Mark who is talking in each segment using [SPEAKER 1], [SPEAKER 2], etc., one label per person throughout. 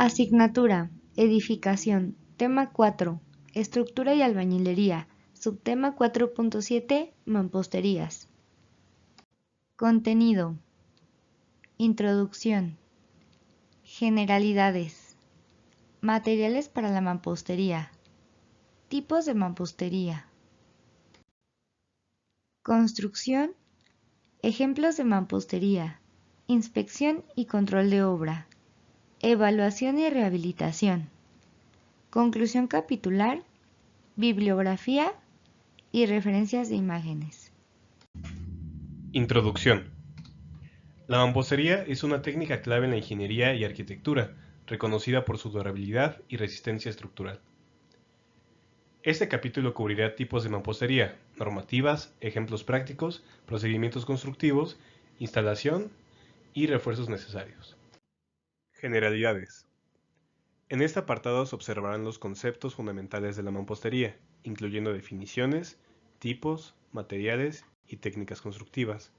[SPEAKER 1] Asignatura: Edificación. Tema 4. Estructura y albañilería. Subtema 4.7. Mamposterías. Contenido: Introducción. Generalidades. Materiales para la mampostería. Tipos de mampostería. Construcción. Ejemplos de mampostería. Inspección y control de obra. Evaluación y rehabilitación. Conclusión capitular. Bibliografía y referencias de imágenes.
[SPEAKER 2] Introducción. La mampostería es una técnica clave en la ingeniería y arquitectura, reconocida por su durabilidad y resistencia estructural. Este capítulo cubrirá tipos de mampostería, normativas, ejemplos prácticos, procedimientos constructivos, instalación y refuerzos necesarios. Generalidades. En este apartado se observarán los conceptos fundamentales de la mampostería, incluyendo definiciones, tipos, materiales y técnicas constructivas.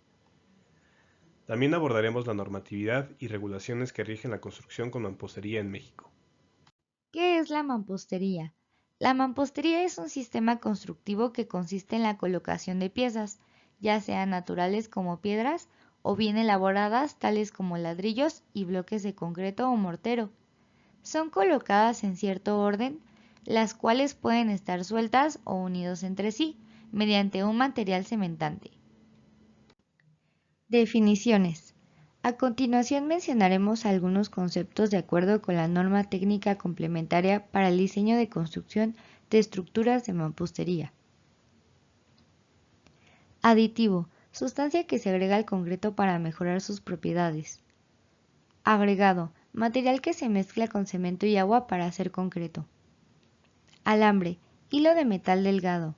[SPEAKER 2] También abordaremos la normatividad y regulaciones que rigen la construcción con mampostería en México.
[SPEAKER 1] ¿Qué es la mampostería? La mampostería es un sistema constructivo que consiste en la colocación de piezas, ya sean naturales como piedras o bien elaboradas tales como ladrillos y bloques de concreto o mortero. Son colocadas en cierto orden, las cuales pueden estar sueltas o unidos entre sí mediante un material cementante. Definiciones. A continuación mencionaremos algunos conceptos de acuerdo con la norma técnica complementaria para el diseño de construcción de estructuras de mampostería. Aditivo. Sustancia que se agrega al concreto para mejorar sus propiedades. Agregado. Material que se mezcla con cemento y agua para hacer concreto. Alambre. Hilo de metal delgado.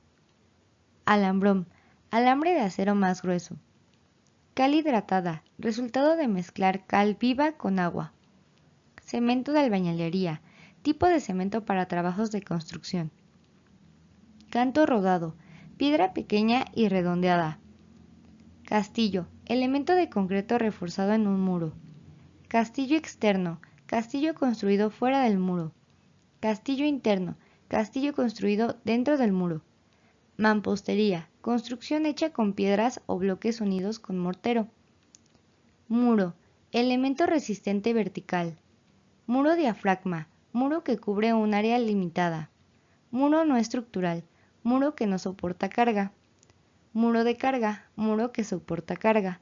[SPEAKER 1] Alambrón. Alambre de acero más grueso. Cal hidratada, resultado de mezclar cal viva con agua. Cemento de albañilería, tipo de cemento para trabajos de construcción. Canto rodado, piedra pequeña y redondeada. Castillo, elemento de concreto reforzado en un muro. Castillo externo, castillo construido fuera del muro. Castillo interno, castillo construido dentro del muro. Mampostería, construcción hecha con piedras o bloques unidos con mortero. Muro, elemento resistente vertical. Muro diafragma, muro que cubre un área limitada. Muro no estructural, muro que no soporta carga. Muro de carga, muro que soporta carga.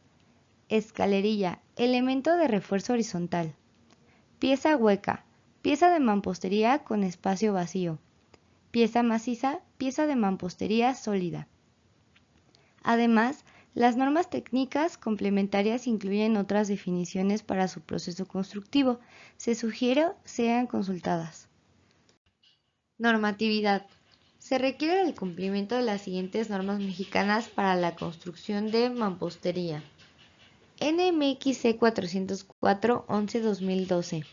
[SPEAKER 1] Escalerilla, elemento de refuerzo horizontal. Pieza hueca, pieza de mampostería con espacio vacío. Pieza maciza, pieza de mampostería sólida. Además, las normas técnicas complementarias incluyen otras definiciones para su proceso constructivo. Se sugiere sean consultadas. Normatividad. Se requiere el cumplimiento de las siguientes normas mexicanas para la construcción de mampostería. NMXC 404-11-2012.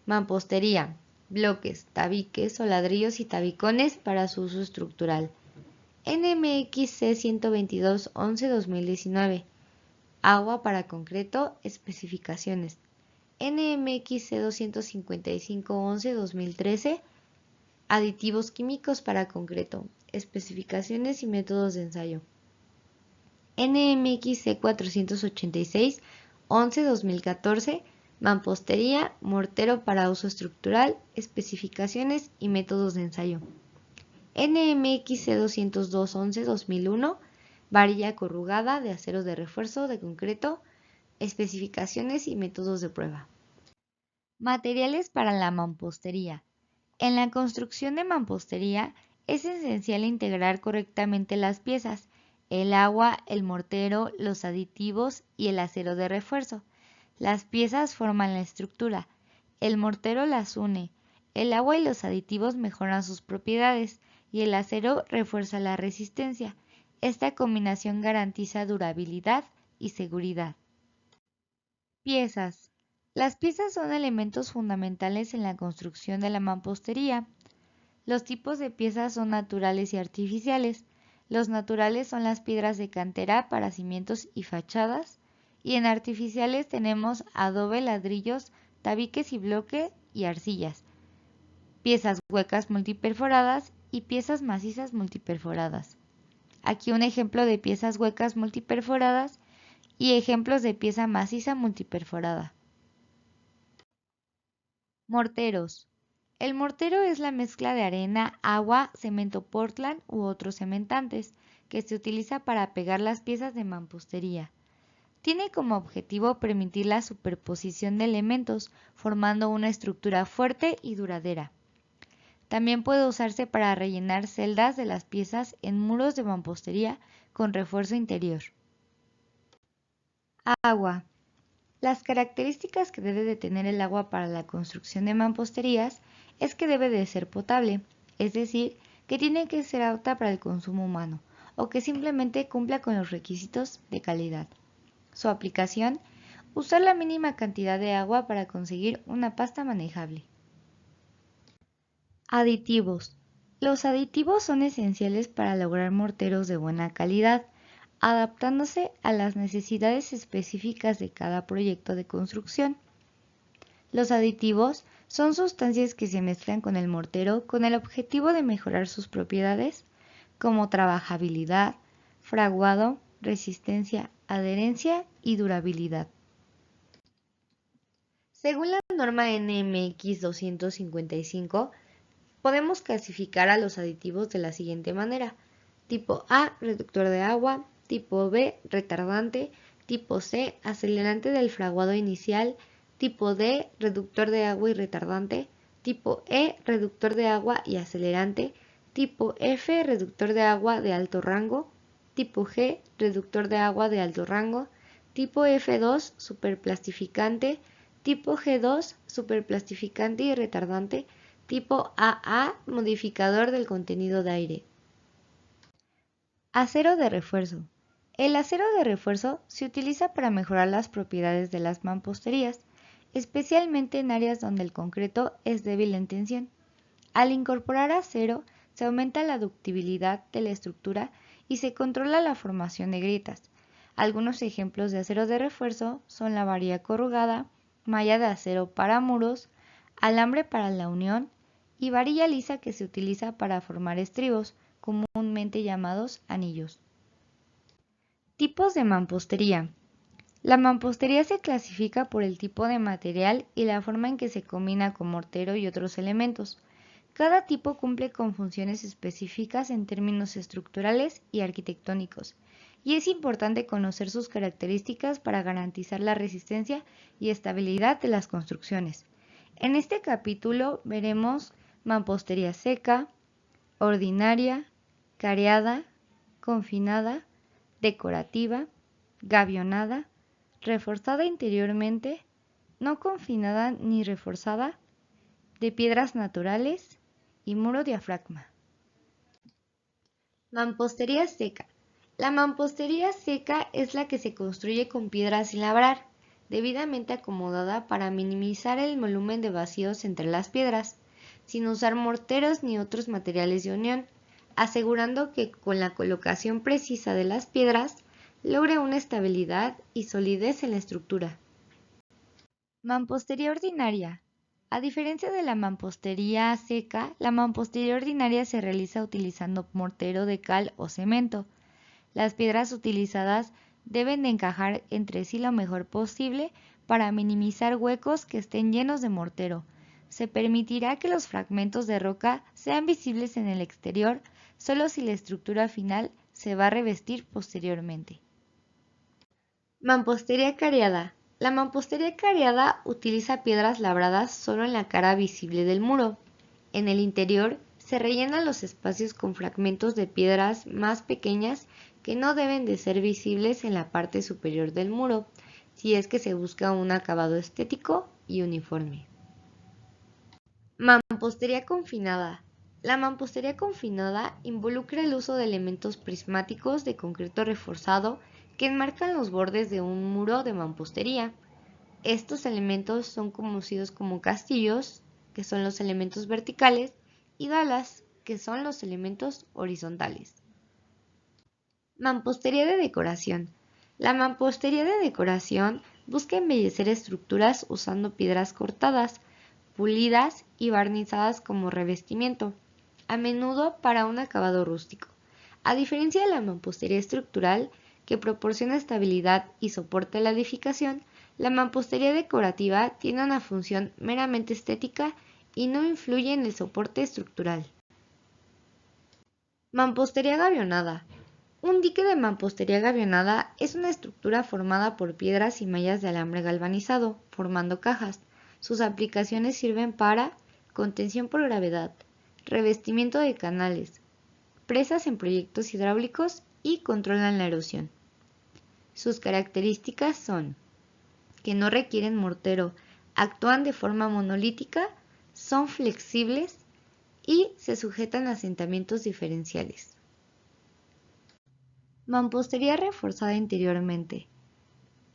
[SPEAKER 1] Mampostería. Bloques, tabiques o ladrillos y tabicones para su uso estructural. NMXC 122-11-2019. Agua para concreto, especificaciones. NMXC 255-11-2013. Aditivos químicos para concreto, especificaciones y métodos de ensayo. NMXC 486-11-2014. Mampostería, mortero para uso estructural, especificaciones y métodos de ensayo. NMXC 202-11-2001, varilla corrugada de acero de refuerzo de concreto, especificaciones y métodos de prueba. Materiales para la mampostería. En la construcción de mampostería es esencial integrar correctamente las piezas, el agua, el mortero, los aditivos y el acero de refuerzo. Las piezas forman la estructura, el mortero las une, el agua y los aditivos mejoran sus propiedades y el acero refuerza la resistencia. Esta combinación garantiza durabilidad y seguridad. Piezas. Las piezas son elementos fundamentales en la construcción de la mampostería. Los tipos de piezas son naturales y artificiales. Los naturales son las piedras de cantera para cimientos y fachadas, y en artificiales tenemos adobe, ladrillos, tabiques y bloque y arcillas, piezas huecas multiperforadas y piezas macizas multiperforadas. Aquí un ejemplo de piezas huecas multiperforadas y ejemplos de pieza maciza multiperforada. Morteros. El mortero es la mezcla de arena, agua, cemento Portland u otros cementantes que se utiliza para pegar las piezas de mampostería. Tiene como objetivo permitir la superposición de elementos, formando una estructura fuerte y duradera. También puede usarse para rellenar celdas de las piezas en muros de mampostería con refuerzo interior. Agua. Las características que debe de tener el agua para la construcción de mamposterías es que debe de ser potable, es decir, que tiene que ser apta para el consumo humano o que simplemente cumpla con los requisitos de calidad. Su aplicación: usar la mínima cantidad de agua para conseguir una pasta manejable. Aditivos. Los aditivos son esenciales para lograr morteros de buena calidad, adaptándose a las necesidades específicas de cada proyecto de construcción. Los aditivos son sustancias que se mezclan con el mortero con el objetivo de mejorar sus propiedades, como trabajabilidad, fraguado, resistencia, adherencia y durabilidad. Según la norma NMX 255, podemos clasificar a los aditivos de la siguiente manera: tipo A, reductor de agua; tipo B, retardante; tipo C, acelerante del fraguado inicial; tipo D, reductor de agua y retardante; tipo E, reductor de agua y acelerante; tipo F, reductor de agua de alto rango; tipo G, reductor de agua de alto rango; tipo F2, superplastificante; tipo G2, superplastificante y retardante; tipo AA, modificador del contenido de aire. Acero de refuerzo. El acero de refuerzo se utiliza para mejorar las propiedades de las mamposterías, especialmente en áreas donde el concreto es débil en tensión. Al incorporar acero, se aumenta la ductibilidad de la estructura y se controla la formación de grietas. Algunos ejemplos de acero de refuerzo son la varilla corrugada, malla de acero para muros, alambre para la unión y varilla lisa que se utiliza para formar estribos, comúnmente llamados anillos. Tipos de mampostería. La mampostería se clasifica por el tipo de material y la forma en que se combina con mortero y otros elementos. Cada tipo cumple con funciones específicas en términos estructurales y arquitectónicos, y es importante conocer sus características para garantizar la resistencia y estabilidad de las construcciones. En este capítulo veremos mampostería seca, ordinaria, careada, confinada, decorativa, gavionada, reforzada interiormente, no confinada ni reforzada, de piedras naturales y muro diafragma. Mampostería seca. La mampostería seca es la que se construye con piedras sin labrar, debidamente acomodada para minimizar el volumen de vacíos entre las piedras, sin usar morteros ni otros materiales de unión, asegurando que con la colocación precisa de las piedras logre una estabilidad y solidez en la estructura. Mampostería ordinaria. A diferencia de la mampostería seca, la mampostería ordinaria se realiza utilizando mortero de cal o cemento. Las piedras utilizadas deben de encajar entre sí lo mejor posible para minimizar huecos que estén llenos de mortero. Se permitirá que los fragmentos de roca sean visibles en el exterior solo si la estructura final se va a revestir posteriormente. Mampostería careada. La mampostería careada utiliza piedras labradas solo en la cara visible del muro. En el interior se rellenan los espacios con fragmentos de piedras más pequeñas que no deben de ser visibles en la parte superior del muro, si es que se busca un acabado estético y uniforme. Mampostería confinada. La mampostería confinada involucra el uso de elementos prismáticos de concreto reforzado que enmarcan los bordes de un muro de mampostería. Estos elementos son conocidos como castillos, que son los elementos verticales, y dalas, que son los elementos horizontales. Mampostería de decoración. La mampostería de decoración busca embellecer estructuras usando piedras cortadas, pulidas y barnizadas como revestimiento, a menudo para un acabado rústico. A diferencia de la mampostería estructural, que proporciona estabilidad y soporte a la edificación, la mampostería decorativa tiene una función meramente estética y no influye en el soporte estructural. Mampostería gavionada. Un dique de mampostería gavionada es una estructura formada por piedras y mallas de alambre galvanizado, formando cajas. Sus aplicaciones sirven para contención por gravedad, revestimiento de canales, presas en proyectos hidráulicos y controlan la erosión. Sus características son que no requieren mortero, actúan de forma monolítica, son flexibles y se sujetan a asentamientos diferenciales. Mampostería reforzada interiormente.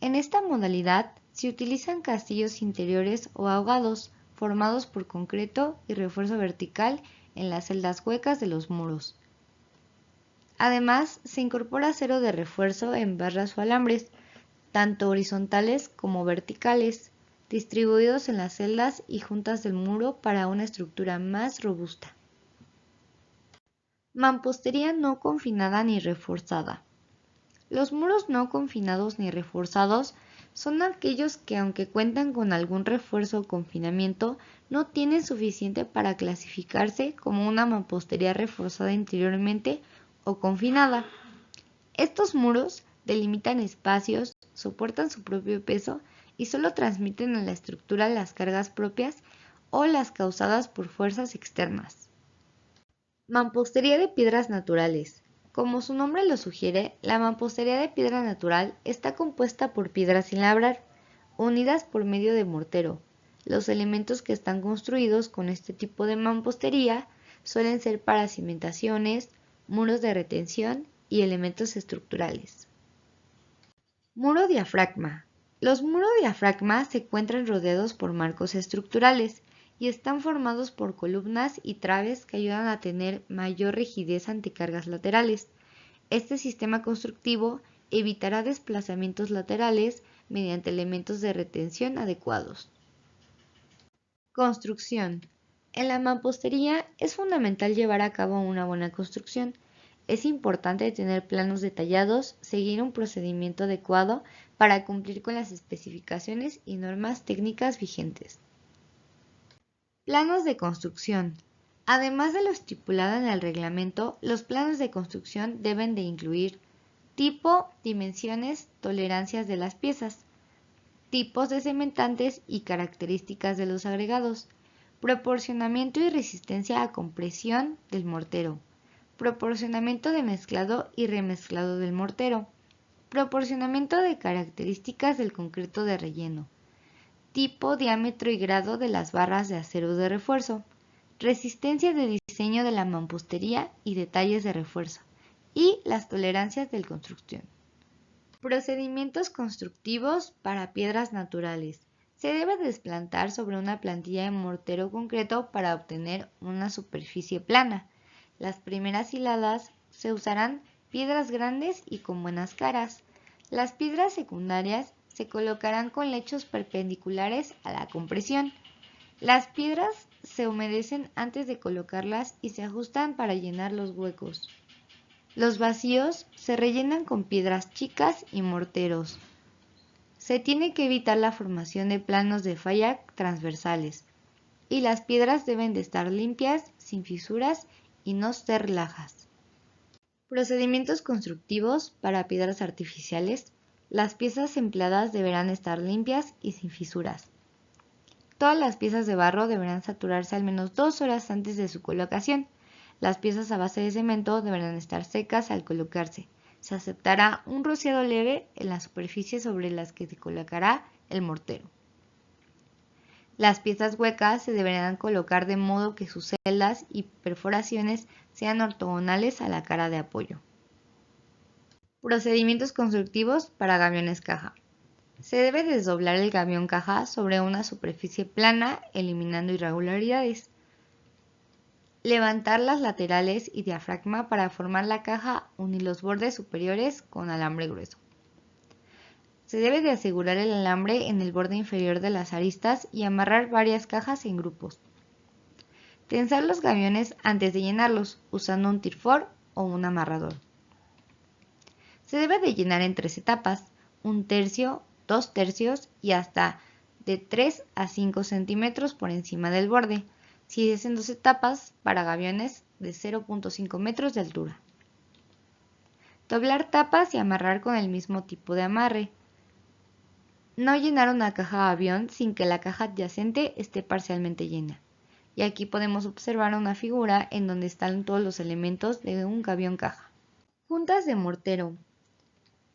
[SPEAKER 1] En esta modalidad se utilizan castillos interiores o ahogados formados por concreto y refuerzo vertical en las celdas huecas de los muros. Además, se incorpora acero de refuerzo en barras o alambres, tanto horizontales como verticales, distribuidos en las celdas y juntas del muro para una estructura más robusta. Mampostería no confinada ni reforzada. Los muros no confinados ni reforzados son aquellos que, aunque cuentan con algún refuerzo o confinamiento, no tienen suficiente para clasificarse como una mampostería reforzada interiormente o confinada. Estos muros delimitan espacios, soportan su propio peso y solo transmiten a la estructura las cargas propias o las causadas por fuerzas externas. Mampostería de piedras naturales. Como su nombre lo sugiere, la mampostería de piedra natural está compuesta por piedras sin labrar, unidas por medio de mortero. Los elementos que están construidos con este tipo de mampostería suelen ser para cimentaciones, muros de retención y elementos estructurales. Muro diafragma. Los muros diafragma se encuentran rodeados por marcos estructurales y están formados por columnas y traves que ayudan a tener mayor rigidez ante cargas laterales. Este sistema constructivo evitará desplazamientos laterales mediante elementos de retención adecuados. Construcción. En la mampostería es fundamental llevar a cabo una buena construcción. Es importante tener planos detallados, seguir un procedimiento adecuado para cumplir con las especificaciones y normas técnicas vigentes. Planos de construcción. Además de lo estipulado en el reglamento, los planos de construcción deben de incluir tipo, dimensiones, tolerancias de las piezas, tipos de cementantes y características de los agregados, proporcionamiento y resistencia a compresión del mortero, proporcionamiento de mezclado y remezclado del mortero, proporcionamiento de características del concreto de relleno, tipo, diámetro y grado de las barras de acero de refuerzo, resistencia de diseño de la mampostería y detalles de refuerzo, y las tolerancias de construcción. Procedimientos constructivos para piedras naturales. Se debe desplantar sobre una plantilla de mortero concreto para obtener una superficie plana. Las primeras hiladas se usarán piedras grandes y con buenas caras. Las piedras secundarias se colocarán con lechos perpendiculares a la compresión. Las piedras se humedecen antes de colocarlas y se ajustan para llenar los huecos. Los vacíos se rellenan con piedras chicas y morteros. Se tiene que evitar la formación de planos de falla transversales y las piedras deben de estar limpias, sin fisuras y no ser lajas. Procedimientos constructivos para piedras artificiales. Las piezas empleadas deberán estar limpias y sin fisuras. Todas las piezas de barro deberán saturarse al menos 2 horas antes de su colocación. Las piezas a base de cemento deberán estar secas al colocarse. Se aceptará un rociado leve en las superficies sobre las que se colocará el mortero. Las piezas huecas se deberán colocar de modo que sus celdas y perforaciones sean ortogonales a la cara de apoyo. Procedimientos constructivos para gaviones caja. Se debe desdoblar el gavión caja sobre una superficie plana, eliminando irregularidades. Levantar las laterales y diafragma para formar la caja, unir los bordes superiores con alambre grueso. Se debe de asegurar el alambre en el borde inferior de las aristas y amarrar varias cajas en grupos. Tensar los gaviones antes de llenarlos, usando un tirfor o un amarrador. Se debe de llenar en 3 etapas, 1/3, 2/3 y hasta de 3 a 5 centímetros por encima del borde, si es en 2 etapas para gaviones de 0.5 metros de altura. Doblar tapas y amarrar con el mismo tipo de amarre. No llenar una caja de avión sin que la caja adyacente esté parcialmente llena. Y aquí podemos observar una figura en donde están todos los elementos de un gavión caja. Juntas de mortero.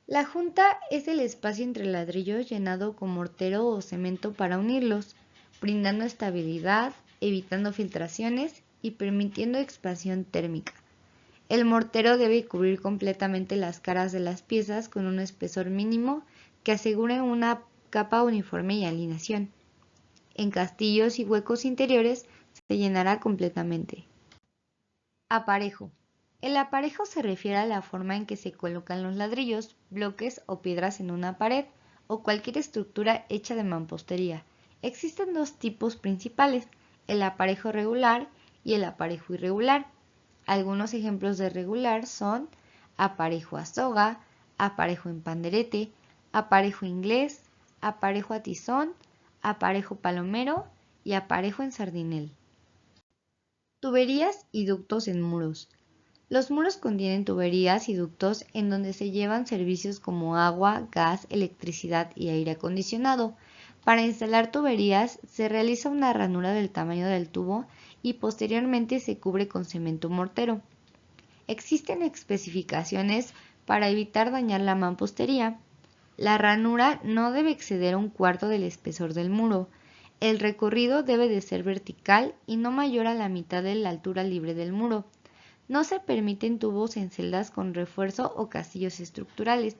[SPEAKER 1] La junta es el espacio entre ladrillos llenado con mortero o cemento para unirlos, brindando estabilidad, evitando filtraciones y permitiendo expansión térmica. El mortero debe cubrir completamente las caras de las piezas con un espesor mínimo que asegure una capa uniforme y alineación. En castillos y huecos interiores se llenará completamente. Aparejo. El aparejo se refiere a la forma en que se colocan los ladrillos, bloques o piedras en una pared o cualquier estructura hecha de mampostería. Existen 2 tipos principales, el aparejo regular y el aparejo irregular. Algunos ejemplos de regular son aparejo a soga, aparejo en panderete, aparejo inglés, aparejo a tizón, aparejo palomero y aparejo en sardinel. Tuberías y ductos en muros. Los muros contienen tuberías y ductos en donde se llevan servicios como agua, gas, electricidad y aire acondicionado. Para instalar tuberías se realiza una ranura del tamaño del tubo y posteriormente se cubre con cemento mortero. Existen especificaciones para evitar dañar la mampostería. La ranura no debe exceder 1/4 del espesor del muro. El recorrido debe de ser vertical y no mayor a la mitad de la altura libre del muro. No se permiten tubos en celdas con refuerzo o castillos estructurales.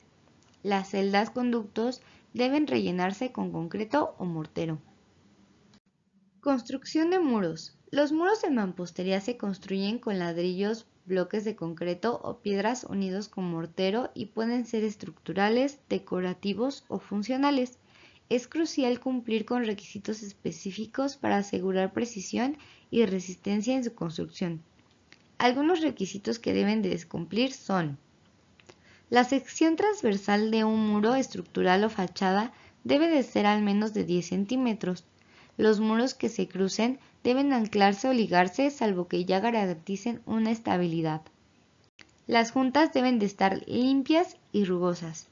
[SPEAKER 1] Las celdas con ductos deben rellenarse con concreto o mortero. Construcción de muros. Los muros en mampostería se construyen con ladrillos, bloques de concreto o piedras unidos con mortero y pueden ser estructurales, decorativos o funcionales. Es crucial cumplir con requisitos específicos para asegurar precisión y resistencia en su construcción. Algunos requisitos que deben de cumplir son: la sección transversal de un muro estructural o fachada debe de ser al menos de 10 centímetros. Los muros que se crucen deben anclarse o ligarse salvo que ya garanticen una estabilidad. Las juntas deben de estar limpias y rugosas.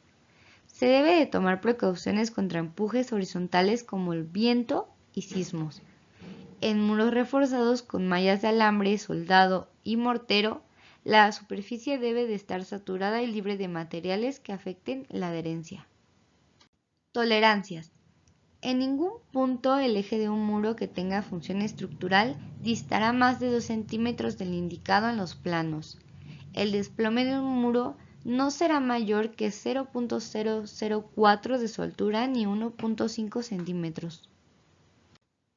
[SPEAKER 1] Se debe de tomar precauciones contra empujes horizontales como el viento y sismos. En muros reforzados con mallas de alambre, soldado y mortero, la superficie debe de estar saturada y libre de materiales que afecten la adherencia. Tolerancias. En ningún punto el eje de un muro que tenga función estructural distará más de 2 centímetros del indicado en los planos. El desplome de un muro no será mayor que 0.004 de su altura ni 1.5 centímetros.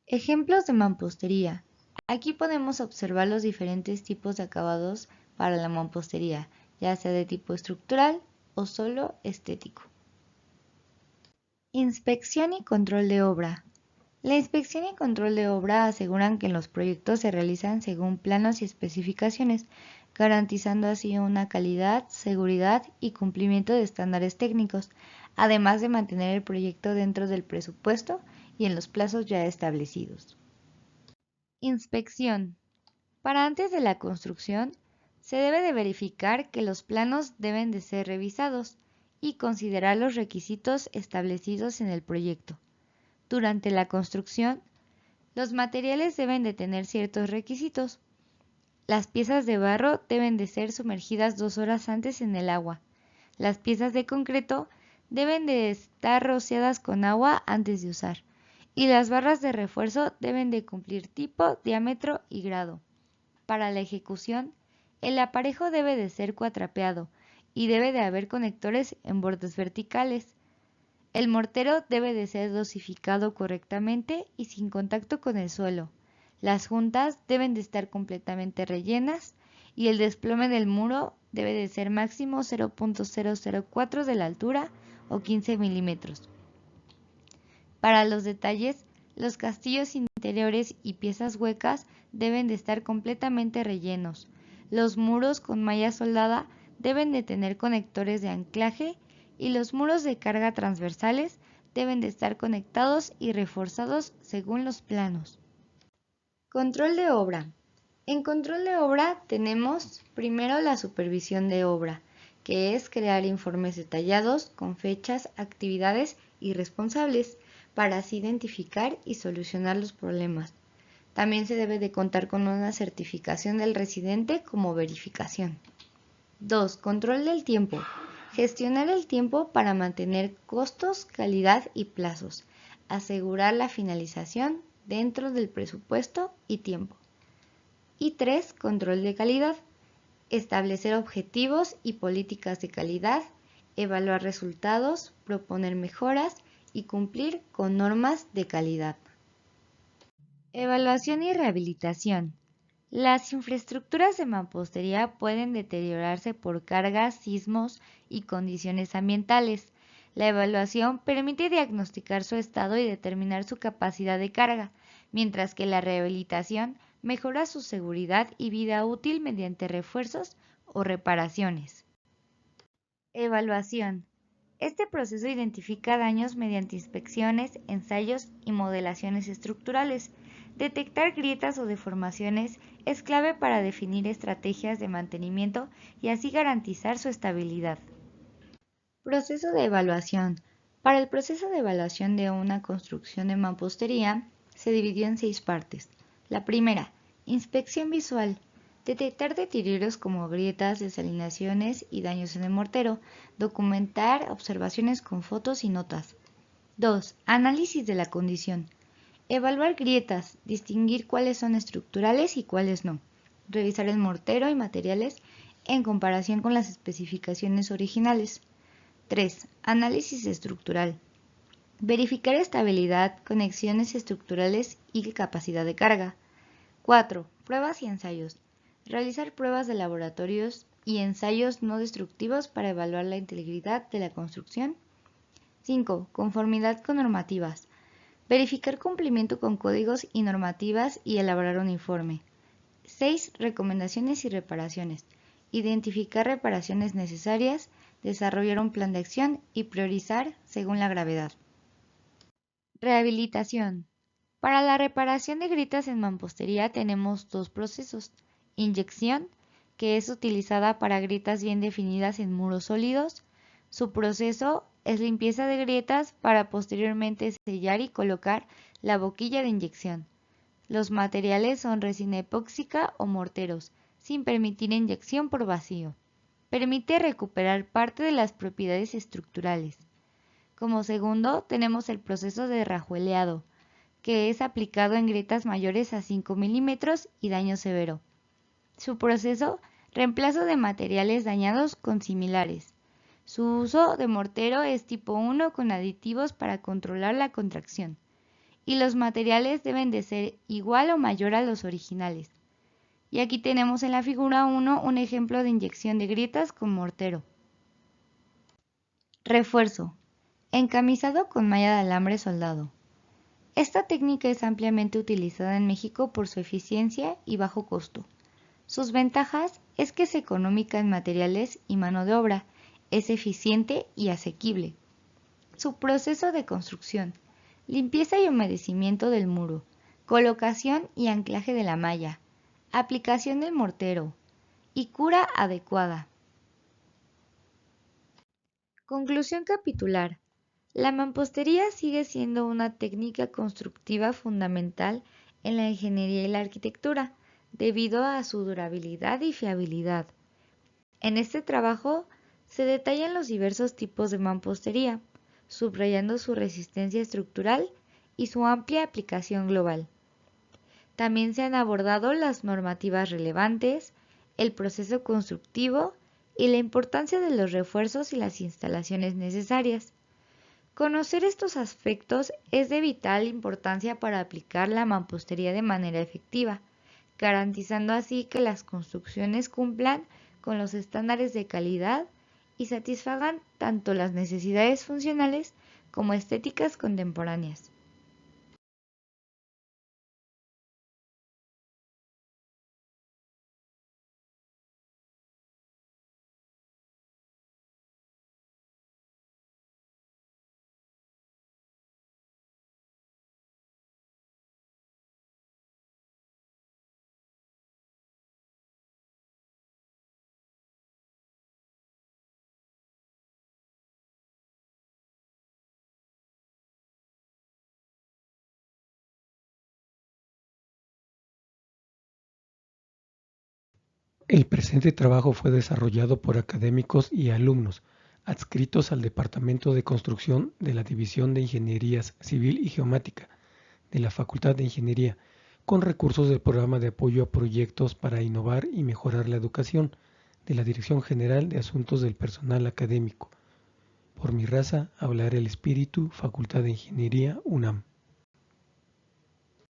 [SPEAKER 1] Ejemplos de mampostería. Aquí podemos observar los diferentes tipos de acabados para la mampostería, ya sea de tipo estructural o solo estético. Inspección y control de obra. La inspección y control de obra aseguran que los proyectos se realizan según planos y especificaciones, garantizando así una calidad, seguridad y cumplimiento de estándares técnicos, además de mantener el proyecto dentro del presupuesto y en los plazos ya establecidos. Inspección. Para antes de la construcción, se debe de verificar que los planos deben de ser revisados y considerar los requisitos establecidos en el proyecto. Durante la construcción, los materiales deben de tener ciertos requisitos. Las piezas de barro deben de ser sumergidas 2 horas antes en el agua. Las piezas de concreto deben de estar rociadas con agua antes de usar. Y las barras de refuerzo deben de cumplir tipo, diámetro y grado. Para la ejecución, el aparejo debe de ser cuatrapeado y debe de haber conectores en bordes verticales. El mortero debe de ser dosificado correctamente y sin contacto con el suelo. Las juntas deben de estar completamente rellenas y el desplome del muro debe de ser máximo 0.004 de la altura o 15 milímetros. Para los detalles, los castillos interiores y piezas huecas deben de estar completamente rellenos. Los muros con malla soldada deben de tener conectores de anclaje y los muros de carga transversales deben de estar conectados y reforzados según los planos. Control de obra. En control de obra tenemos primero la supervisión de obra, que es crear informes detallados con fechas, actividades y responsables para así identificar y solucionar los problemas. También se debe de contar con una certificación del residente como verificación. 2. Control del tiempo. Gestionar el tiempo para mantener costos, calidad y plazos. Asegurar la finalización dentro del presupuesto y tiempo. Y 3. Control de calidad. Establecer objetivos y políticas de calidad, evaluar resultados, proponer mejoras y cumplir con normas de calidad. Evaluación y rehabilitación. Las infraestructuras de mampostería pueden deteriorarse por cargas, sismos y condiciones ambientales. La evaluación permite diagnosticar su estado y determinar su capacidad de carga, mientras que la rehabilitación mejora su seguridad y vida útil mediante refuerzos o reparaciones. Evaluación. Este proceso identifica daños mediante inspecciones, ensayos y modelaciones estructurales. Detectar grietas o deformaciones es clave para definir estrategias de mantenimiento y así garantizar su estabilidad. Proceso de evaluación. Para el proceso de evaluación de una construcción de mampostería se dividió en 6 partes. La primera, inspección visual. Detectar deterioros como grietas, desalineaciones y daños en el mortero. Documentar observaciones con fotos y notas. 2. Análisis de la condición. Evaluar grietas, distinguir cuáles son estructurales y cuáles no. Revisar el mortero y materiales en comparación con las especificaciones originales. 3. Análisis estructural. Verificar estabilidad, conexiones estructurales y capacidad de carga. 4. Pruebas y ensayos. Realizar pruebas de laboratorios y ensayos no destructivos para evaluar la integridad de la construcción. 5. Conformidad con normativas. Verificar cumplimiento con códigos y normativas y elaborar un informe. 6. Recomendaciones y reparaciones. Identificar reparaciones necesarias, desarrollar un plan de acción y priorizar según la gravedad. Rehabilitación. Para la reparación de grietas en mampostería tenemos 2 procesos. Inyección, que es utilizada para grietas bien definidas en muros sólidos. Su proceso es limpieza de grietas para posteriormente sellar y colocar la boquilla de inyección. Los materiales son resina epóxica o morteros, sin permitir inyección por vacío. Permite recuperar parte de las propiedades estructurales. Como segundo, tenemos el proceso de rajueleado, que es aplicado en grietas mayores a 5 milímetros y daño severo. Su proceso, reemplazo de materiales dañados con similares. Su uso de mortero es tipo 1 con aditivos para controlar la contracción. Y los materiales deben de ser igual o mayor a los originales. Y aquí tenemos en la figura 1 un ejemplo de inyección de grietas con mortero. Refuerzo. Encamisado con malla de alambre soldado. Esta técnica es ampliamente utilizada en México por su eficiencia y bajo costo. Sus ventajas es que es económica en materiales y mano de obra, es eficiente y asequible. Su proceso de construcción. Limpieza y humedecimiento del muro. Colocación y anclaje de la malla. Aplicación del mortero. Y cura adecuada. Conclusión capitular. La mampostería sigue siendo una técnica constructiva fundamental en la ingeniería y la arquitectura, debido a su durabilidad y fiabilidad. En este trabajo se detallan los diversos tipos de mampostería, subrayando su resistencia estructural y su amplia aplicación global. También se han abordado las normativas relevantes, el proceso constructivo y la importancia de los refuerzos y las instalaciones necesarias. Conocer estos aspectos es de vital importancia para aplicar la mampostería de manera efectiva, garantizando así que las construcciones cumplan con los estándares de calidad y satisfagan tanto las necesidades funcionales como estéticas contemporáneas.
[SPEAKER 3] El presente trabajo fue desarrollado por académicos y alumnos adscritos al Departamento de Construcción de la División de Ingenierías Civil y Geomática de la Facultad de Ingeniería, con recursos del Programa de Apoyo a Proyectos para Innovar y Mejorar la Educación de la Dirección General de Asuntos del Personal Académico. Por mi raza, hablará el espíritu, Facultad de Ingeniería, UNAM.